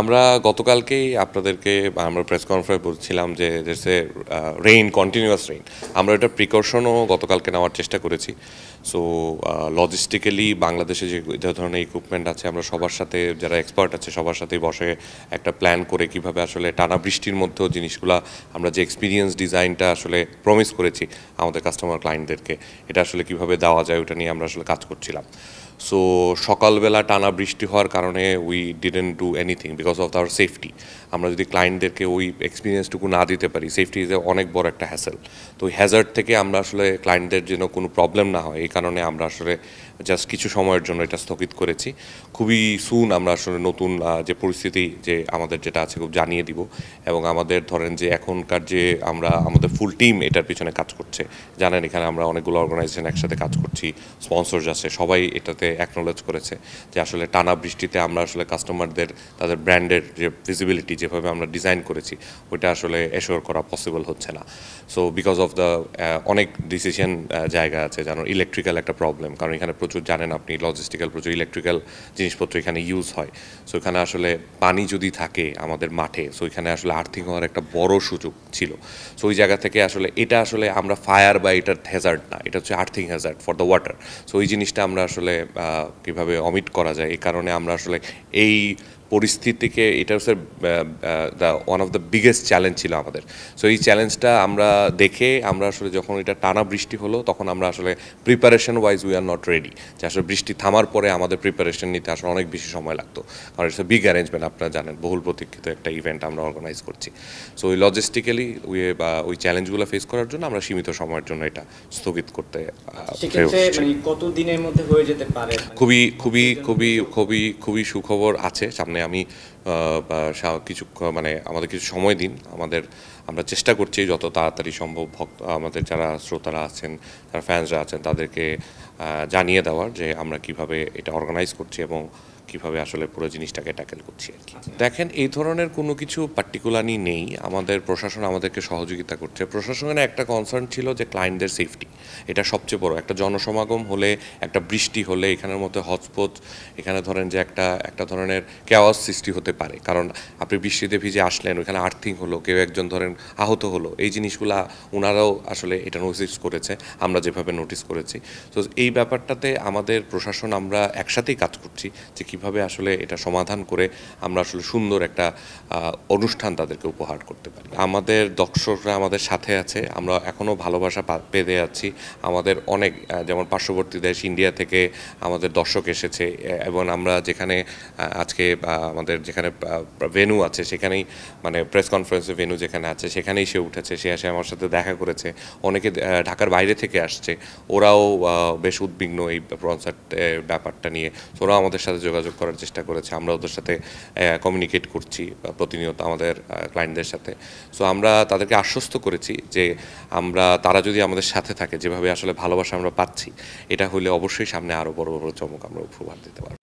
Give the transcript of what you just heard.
আমরা গতকালকেই আপনাদেরকে আমরা প্রেস কনফারেন্স বলছিলাম যে দেয়ারস এ রেইন, কন্টিনিউয়াস রেইন। আমরা এটা প্রিকশনও গতকালকে নেওয়ার চেষ্টা করেছি। সো লজিস্টিক্যালি বাংলাদেশে যে ধরনের ইকুইপমেন্ট আছে, আমরা সবার সাথে যারা এক্সপার্ট আছে সবার সাথেই বসে একটা প্ল্যান করে কিভাবে আসলে টানা বৃষ্টির মধ্যেও জিনিসগুলা আমরা যে এক্সপিরিয়েন্স ডিজাইনটা আসলে প্রমিস করেছি আমাদের কাস্টমার ক্লায়েন্টদেরকে, এটা আসলে কিভাবে দেওয়া যায় ওটা নিয়ে আমরা আসলে কাজ করছিলাম। সো সকালবেলা টানা বৃষ্টি হওয়ার কারণে we didn't do anything because of our safety. আমরা যদি ক্লায়েন্টদেরকে ওই এক্সপিরিয়েন্সটুকু না দিতে পারি, সেফটি ইজ অনেক বড় একটা হ্যাসেল। তো ওই হ্যাজার্ড থেকে আমরা আসলে ক্লায়েন্টদের যেন কোনো প্রবলেম না হয় এই কারণে আমরা আসলে জাস্ট কিছু সময়ের জন্য এটা স্থগিত করেছি। খুবই সুন আমরা আসলে নতুন যে পরিস্থিতি যে আমাদের যেটা আছে খুব জানিয়ে দিব। এবং আমাদের ধরেন যে এখনকার যে আমরা আমাদের ফুল টিম এটার পিছনে কাজ করছে। জানেন এখানে আমরা অনেকগুলো অর্গানাইজেশন একসাথে কাজ করছি, স্পন্সরস আছে, সবাই এটাতে অ্যাকনোলেজ করেছে যে আসলে টানা বৃষ্টিতে আমরা আসলে কাস্টমারদের তাদের ব্র্যান্ডের যে ভিজিবিলিটি যেভাবে আমরা ডিজাইন করেছি ওইটা আসলে এশোর করা পসিবল হচ্ছে না। সো বিকজ অফ দ্য অনেক ডিসিশন জায়গা আছে, যেন ইলেকট্রিক্যাল একটা প্রবলেম, কারণ এখানে প্রচুর জানেন আপনি লজিস্টিক্যাল প্রচুর ইলেকট্রিক্যাল জিনিসপত্র এখানে ইউজ হয়। সো এখানে আসলে পানি যদি থাকে আমাদের মাঠে, সো এখানে আসলে আর্থিং হওয়ার একটা বড় সুযোগ ছিল। সো ওই জায়গা থেকে আসলে এটা আসলে আমরা ফায়ার বা এটার হ্যাজার্ড না, এটা হচ্ছে earthing Hazard for the water. So ওই জিনিসটা আমরা আসলে কীভাবে অমিট করা যায় এই কারণে আমরা আসলে এই পরিস্থিতিকে, এটা হচ্ছে the one of the biggest challenge ছিল আমাদের। সো এই চ্যালেঞ্জটা আমরা দেখে আমরা আসলে যখন এটা টানা বৃষ্টি হলো তখন আমরা আসলে preparation wise we are not ready, যে আসলে বৃষ্টি থামার পরে আমাদের প্রিপারেশন নিতে আসলে অনেক বেশি সময় লাগতো, কারণ ইটস এ বিগ অ্যারেঞ্জমেন্ট, আপনারা জানেন বহুল প্রতীক্ষিত একটা ইভেন্ট আমরা অর্গানাইজ করছি। সো ওই লজিস্টিক্যালি ওই চ্যালেঞ্জগুলো ফেস করার জন্য আমরা সীমিত সময়ের জন্য এটা স্থগিত করতে কত দিনের মধ্যে হয়ে যেতে পারে? খুবই খুবই খুবই খুবই খুবই সুখবর আছে সামনে। আমি কিছু আমাদের কিছু সময় দিন, আমরা চেষ্টা করছি যত তাড়াতাড়ি সম্ভব আমাদের যারা শ্রোতারা আছেন, যারা ফ্যান্সরা আছেন তাদেরকে জানিয়ে দেওয়ার যে আমরা কিভাবে এটা অর্গানাইজ করছি এবং কীভাবে আসলে পুরো জিনিসটাকে ট্যাকেল করছি আর কি। দেখেন, এই ধরনের কোনো কিছু পার্টিকুলারলি নেই, আমাদের প্রশাসন আমাদেরকে সহযোগিতা করছে। প্রশাসনের একটা কনসার্ন ছিল যে ক্লায়েন্টদের সেফটি, এটা সবচেয়ে বড়। একটা জনসমাগম হলে, একটা বৃষ্টি হলে এখানের মধ্যে হটস্পট, এখানে ধরেন যে একটা ধরনের কেওয়াস সৃষ্টি হতে পারে, কারণ আপনি বৃষ্টিতে ভিজে আসলেন, ওইখানে আর্থিং হলো, কেউ একজন ধরেন আহত হলো, এই জিনিসগুলা ওনারাও আসলে এটা নোটিস করেছে, আমরা যেভাবে নোটিস করেছি। তো এই ব্যাপারটাতে আমাদের প্রশাসন আমরা একসাথেই কাজ করছি যে কীভাবে আসলে এটা সমাধান করে আমরা আসলে সুন্দর একটা অনুষ্ঠান তাদেরকে উপহার করতে পারি। আমাদের দর্শকরা আমাদের সাথে আছে, আমরা এখনও ভালোবাসা পেতে যাচ্ছি। আমাদের অনেক যেমন পার্শ্ববর্তী দেশ ইন্ডিয়া থেকে আমাদের দর্শক এসেছে, এবং আমরা যেখানে আজকে আমাদের যেখানে ভেন্যু আছে সেখানেই, মানে প্রেস কনফারেন্সের ভেন্যু যেখানে আছে সেখানেই সে উঠেছে, সে এসে আমার সাথে দেখা করেছে। অনেকে ঢাকার বাইরে থেকে আসছে, ওরাও বেশ উদ্বিগ্ন এই কনসার্টের ব্যাপারটা নিয়ে। ওরাও আমাদের সাথে যোগাযোগ করার চেষ্টা করেছে, আমরা ওদের সাথে কমিউনিকেট করছি প্রতিনিয়ত আমাদের ক্লায়েন্টদের সাথে। সো আমরা তাদেরকে আশ্বস্ত করেছি যে তারা যদি আমাদের সাথে থাকে, যেভাবে আসলে ভালোবাসা আমরা পাচ্ছি, এটা হলে অবশ্যই সামনে আরও বড় বড় চমক আমরা উপহার দিতে পারব।